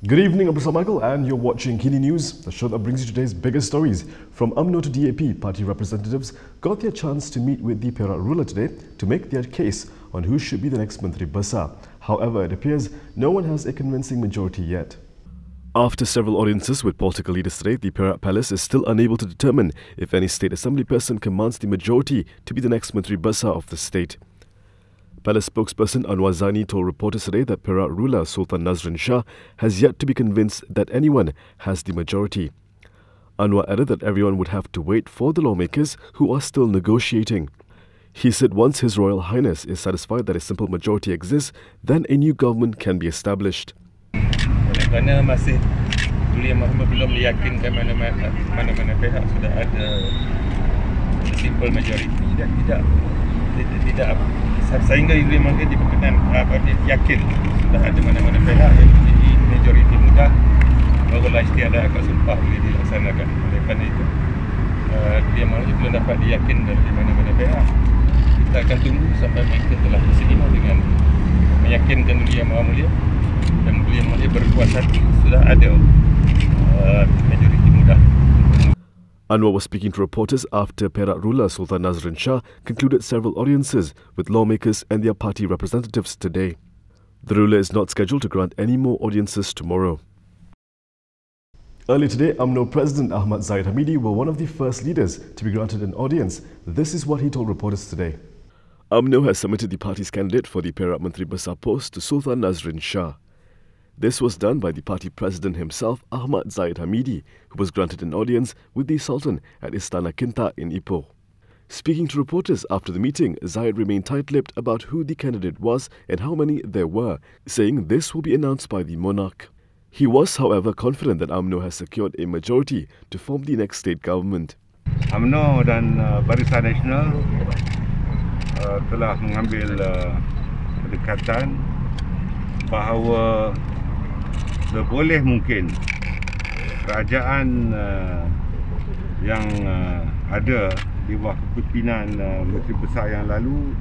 Good evening, I'm Besar Michael and you're watching Kini News, the show that brings you today's biggest stories. From UMNO to DAP, party representatives got their chance to meet with the Perak ruler today to make their case on who should be the next menteri besar. However, it appears no one has a convincing majority yet. After several audiences with political leaders today, the Perak Palace is still unable to determine if any state assembly person commands the majority to be the next menteri besar of the state. Palace spokesperson Annuar Zaini told reporters today that Perak ruler Sultan Nazrin Shah has yet to be convinced that anyone has the majority. Anwar added that everyone would have to wait for the lawmakers who are still negotiating. He said once His Royal Highness is satisfied that a simple majority exists, then a new government can be established. Kerana masih Duli Yang Maha belum meyakinkan mana-mana pihak sudah ada simple majority, tidak sehingga Duli Yang Maha diperkenan yakin sudah ada mana-mana pihak yang mempunyai majority mudah, barulah istiadat akad sumpah boleh dilaksanakan. Oleh kerana itu Duli Yang Maha belum dapat diyakin dari mana-mana pihak. Kita akan tunggu sampai mereka telah bersedia dengan meyakinkan Duli Yang Maha Mulia dan Duli Yang Maha berkuasa sudah ada majoriti mudah. Anwar was speaking to reporters after Perak ruler Sultan Nazrin Shah concluded several audiences with lawmakers and their party representatives today. The ruler is not scheduled to grant any more audiences tomorrow. Earlier today, UMNO President Ahmad Zahid Hamidi were one of the first leaders to be granted an audience. This is what he told reporters today. UMNO has submitted the party's candidate for the Perak Menteri Besar post to Sultan Nazrin Shah. This was done by the party president himself, Ahmad Zahid Hamidi, who was granted an audience with the Sultan at Istana Kinta in Ipoh. Speaking to reporters after the meeting, Zahid remained tight-lipped about who the candidate was and how many there were, saying this will be announced by the monarch. He was, however, confident that UMNO has secured a majority to form the next state government. UMNO dan Barisan Nasional telah mengambil pendekatan bahawa seboleh mungkin kerajaan yang ada di bawah kepimpinan Menteri Besar yang lalu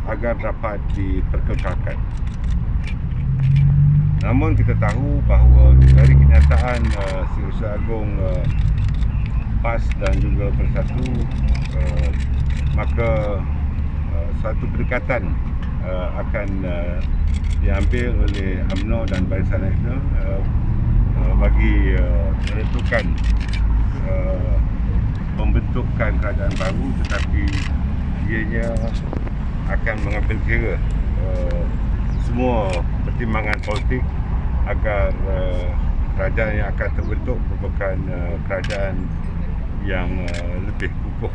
agar dapat diperkekalkan. Namun kita tahu bahawa dari kenyataan Seri Agung PAS dan juga Bersatu, maka suatu pendekatan akan diambil oleh UMNO dan Barisan Nasional bagi menentukan pembentukan kerajaan baru, tetapi ianya akan mengambil kira semua pertimbangan politik agar kerajaan yang akan terbentuk merupakan kerajaan yang lebih kukuh.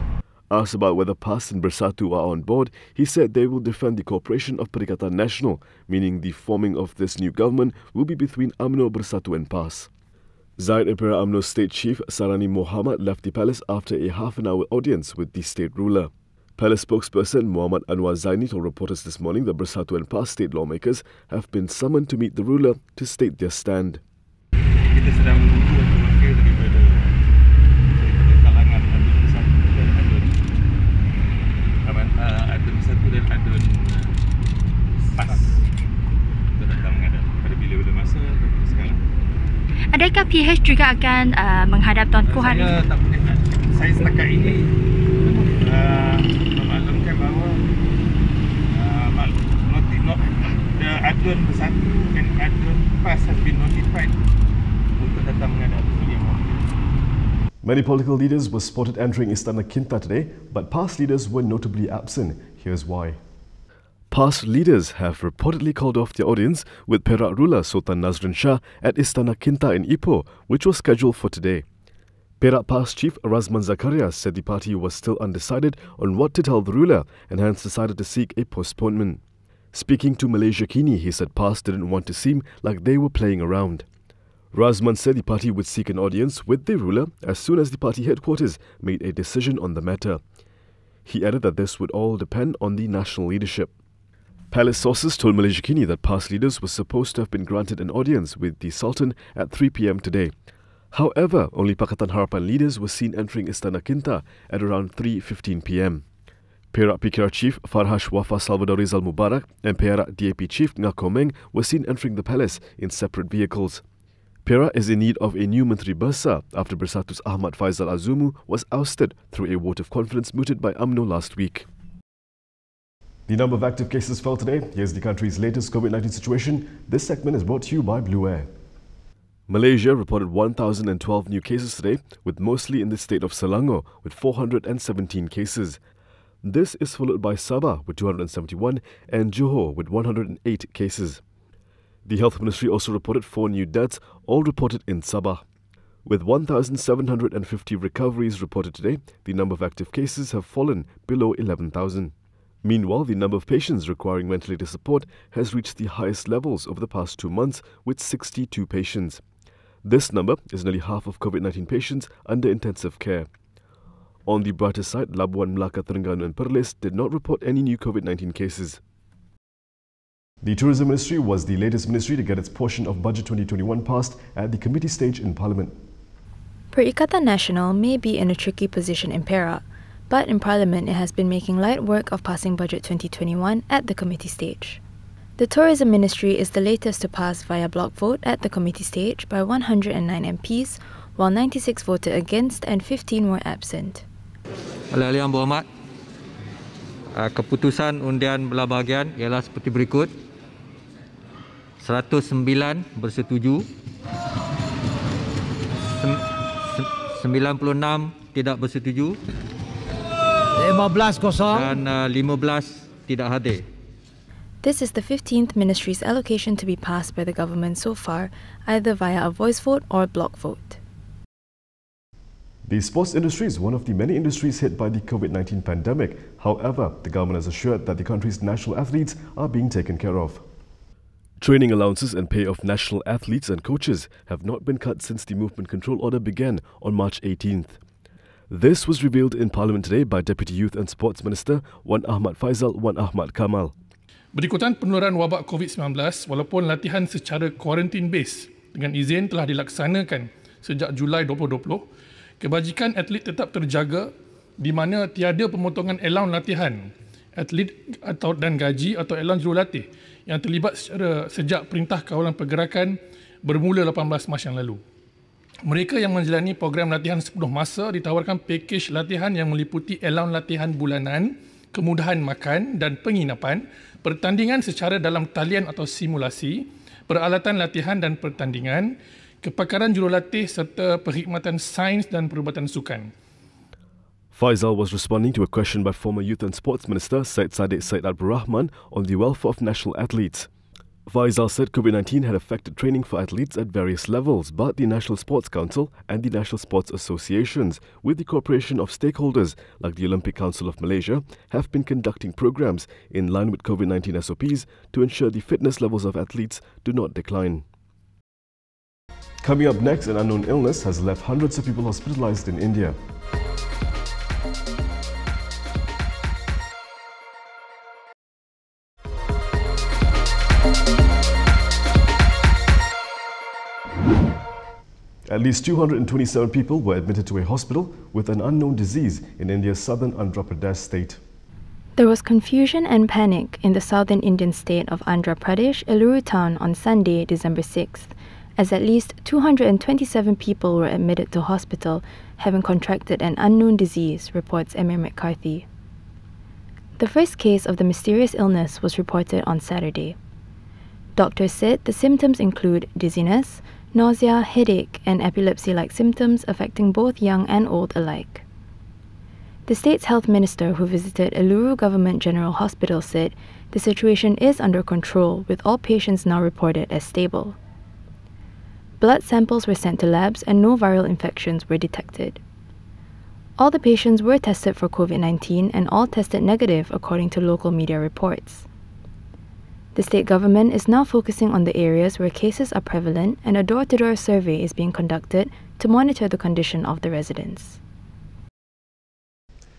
Asked about whether PAS and Bersatu are on board, he said they will defend the cooperation of Pakatan National, meaning the forming of this new government will be between UMNO, Bersatu and PAS. Zahid and Perak UMNO State Chief Sarani Muhammad left the palace after a half-an-hour audience with the state ruler. Palace spokesperson Muhammad Annuar Zaini told reporters this morning that Bersatu and PAS state lawmakers have been summoned to meet the ruler to state their stand. Kita sedang menunggu wakil daripada kalangan adun Bersatu dan adun Bersatu dan adun PAS untuk datang menghadap pada bila-bila masa sekarang. Adakah PH juga akan menghadap Tuanku hari ini? Saya tak boleh. Saya setakat ini memaklumkan bahawa the adun Bersatu dan adun PAS has been notified untuk datang menghadap Duli Yang Maha. Many political leaders were spotted entering Istana Kinta today, but PAS leaders were notably absent. Here's why. PAS leaders have reportedly called off their audience with Perak ruler Sultan Nazrin Shah at Istana Kinta in Ipoh, which was scheduled for today. Perak PAS chief Razman Zakaria said the party was still undecided on what to tell the ruler and hence decided to seek a postponement. Speaking to Malaysia Kini, he said PAS didn't want to seem like they were playing around. Razman said the party would seek an audience with the ruler as soon as the party headquarters made a decision on the matter. He added that this would all depend on the national leadership. Palace sources told Malaysia Kini that PAS leaders were supposed to have been granted an audience with the Sultan at 3 p.m. today. However, only Pakatan Harapan leaders were seen entering Istana Kinta at around 3:15 p.m. Perak PKR Chief Farhash Wafa Salvador Rizal Mubarak and Perak DAP Chief Ngakomeng were seen entering the palace in separate vehicles. Perak is in need of a new menteri besar after Bersatu's Ahmad Faisal Azumu was ousted through a vote of confidence mooted by UMNO last week. The number of active cases fell today. Here's the country's latest COVID-19 situation. This segment is brought to you by Blue Air. Malaysia reported 1,012 new cases today, with mostly in the state of Selangor, with 417 cases. This is followed by Sabah with 271 and Johor with 108 cases. The Health Ministry also reported 4 new deaths, all reported in Sabah. With 1,750 recoveries reported today, the number of active cases have fallen below 11,000. Meanwhile, the number of patients requiring ventilator support has reached the highest levels over the past 2 months, with 62 patients. This number is nearly half of COVID-19 patients under intensive care. On the brighter side, Labuan, Melaka, Terengganu and Perlis did not report any new COVID-19 cases. The Tourism Ministry was the latest ministry to get its portion of Budget 2021 passed at the committee stage in Parliament. Perikatan Nasional may be in a tricky position in Perak, but in Parliament it has been making light work of passing Budget 2021 at the committee stage. The Tourism Ministry is the latest to pass via block vote at the committee stage by 109 MPs, while 96 voted against and 15 were absent. Ahli yang berhormat, keputusan undian belah bahagian ialah seperti berikut. 109 bersetuju, 96 tidak bersetuju, 15-0 dan 15 tidak hadir. This is the 15th ministry's allocation to be passed by the government so far, either via a voice vote or block vote. The sports industry is one of the many industries hit by the COVID-19 pandemic. However, the government has assured that the country's national athletes are being taken care of. Training allowances and pay of national athletes and coaches have not been cut since the movement control order began on March 18th. This was revealed in Parliament today by Deputy Youth and Sports Minister Wan Ahmad Faisal Wan Ahmad Kamal. Berikutan penularan wabak COVID-19, walaupun latihan secara quarantine base dengan izin telah dilaksanakan sejak Julai 2020, kebajikan atlet tetap terjaga di mana tiada pemotongan allowance latihan atlet dan gaji atau allowance jurulatih yang terlibat sejak Perintah Kawalan Pergerakan bermula 18 Mac yang lalu. Mereka yang menjalani program latihan sepenuh masa ditawarkan pakej latihan yang meliputi allowance latihan bulanan, kemudahan makan dan penginapan, pertandingan secara dalam talian atau simulasi, peralatan latihan dan pertandingan, kepakaran jurulatih serta perkhidmatan sains dan perubatan sukan. Faisal was responding to a question by former Youth and Sports Minister Syed Saddiq Syed Abdul Rahman on the welfare of national athletes. Faisal said COVID-19 had affected training for athletes at various levels, but the National Sports Council and the National Sports Associations, with the cooperation of stakeholders like the Olympic Council of Malaysia, have been conducting programs in line with COVID-19 SOPs to ensure the fitness levels of athletes do not decline. Coming up next, an unknown illness has left hundreds of people hospitalized in India. At least 227 people were admitted to a hospital with an unknown disease in India's southern Andhra Pradesh state. There was confusion and panic in the southern Indian state of Andhra Pradesh, Eluru town on Sunday, December 6th, as at least 227 people were admitted to hospital having contracted an unknown disease, reports Emir McCarthy. The first case of the mysterious illness was reported on Saturday. Doctors said the symptoms include dizziness, nausea, headache, and epilepsy-like symptoms affecting both young and old alike. The state's health minister, who visited Eluru Government General Hospital, said the situation is under control, with all patients now reported as stable. Blood samples were sent to labs and no viral infections were detected. All the patients were tested for COVID-19 and all tested negative, according to local media reports. The state government is now focusing on the areas where cases are prevalent, and a door-to-door survey is being conducted to monitor the condition of the residents.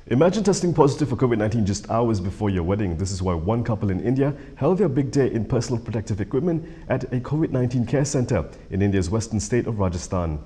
Imagine testing positive for COVID-19 just hours before your wedding. This is why one couple in India held their big day in personal protective equipment at a COVID-19 care center in India's western state of Rajasthan.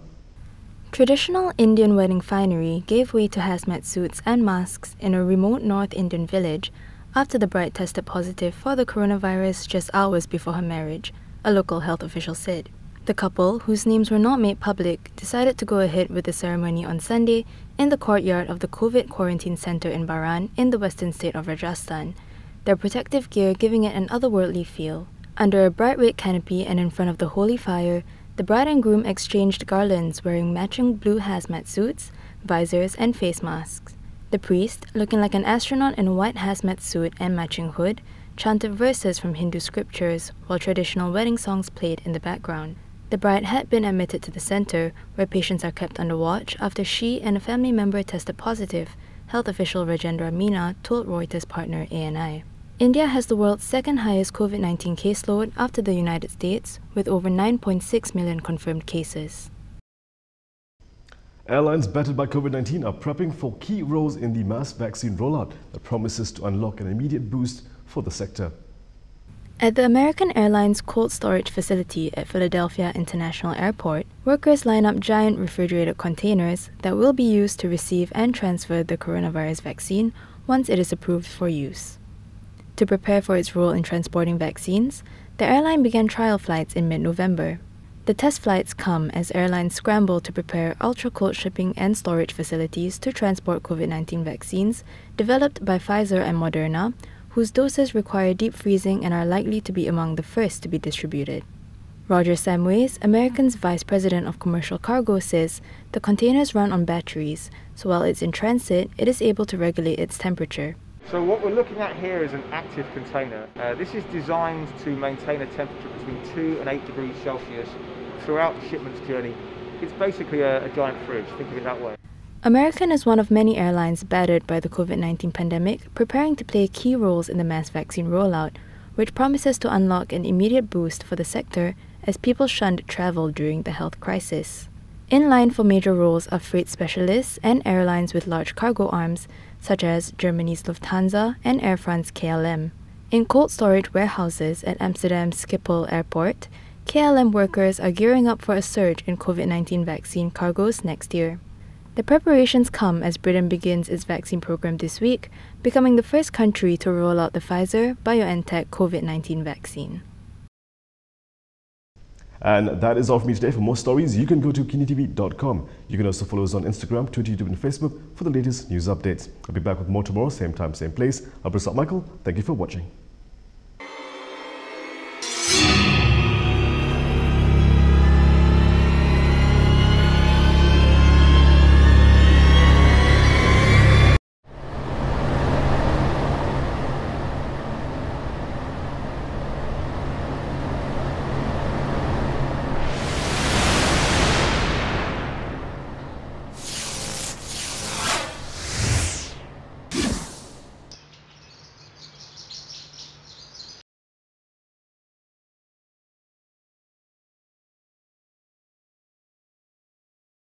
Traditional Indian wedding finery gave way to hazmat suits and masks in a remote North Indian village after the bride tested positive for the coronavirus just hours before her marriage, a local health official said. The couple, whose names were not made public, decided to go ahead with the ceremony on Sunday in the courtyard of the COVID quarantine centre in Baran in the western state of Rajasthan, their protective gear giving it an otherworldly feel. Under a bright red canopy and in front of the holy fire, the bride and groom exchanged garlands wearing matching blue hazmat suits, visors and face masks. The priest, looking like an astronaut in a white hazmat suit and matching hood, chanted verses from Hindu scriptures while traditional wedding songs played in the background. The bride had been admitted to the centre, where patients are kept under watch after she and a family member tested positive, health official Rajendra Meena told Reuters partner ANI. India has the world's second highest COVID-19 caseload after the United States, with over 9.6 million confirmed cases. Airlines battered by COVID-19 are prepping for key roles in the mass vaccine rollout that promises to unlock an immediate boost for the sector. At the American Airlines cold storage facility at Philadelphia International Airport, workers line up giant refrigerated containers that will be used to receive and transfer the coronavirus vaccine once it is approved for use. To prepare for its role in transporting vaccines, the airline began trial flights in mid-November. The test flights come as airlines scramble to prepare ultra-cold shipping and storage facilities to transport COVID-19 vaccines developed by Pfizer and Moderna, whose doses require deep freezing and are likely to be among the first to be distributed. Roger Samways, American's Vice President of Commercial Cargo, says the containers run on batteries, so while it's in transit, it is able to regulate its temperature. So what we're looking at here is an active container. This is designed to maintain a temperature between 2 and 8 degrees Celsius throughout the shipment's journey. It's basically a giant fridge, think of it that way. American is one of many airlines battered by the COVID-19 pandemic, preparing to play key roles in the mass vaccine rollout, which promises to unlock an immediate boost for the sector as people shunned travel during the health crisis. In line for major roles are freight specialists and airlines with large cargo arms, such as Germany's Lufthansa and Air France KLM. In cold storage warehouses at Amsterdam's Schiphol Airport, KLM workers are gearing up for a surge in COVID-19 vaccine cargoes next year. The preparations come as Britain begins its vaccine program this week, becoming the first country to roll out the Pfizer-BioNTech COVID-19 vaccine. And that is all from me today. For more stories, you can go to KiniTV.com. You can also follow us on Instagram, Twitter, YouTube and Facebook for the latest news updates. I'll be back with more tomorrow, same time, same place. I'm Michael. Thank you for watching.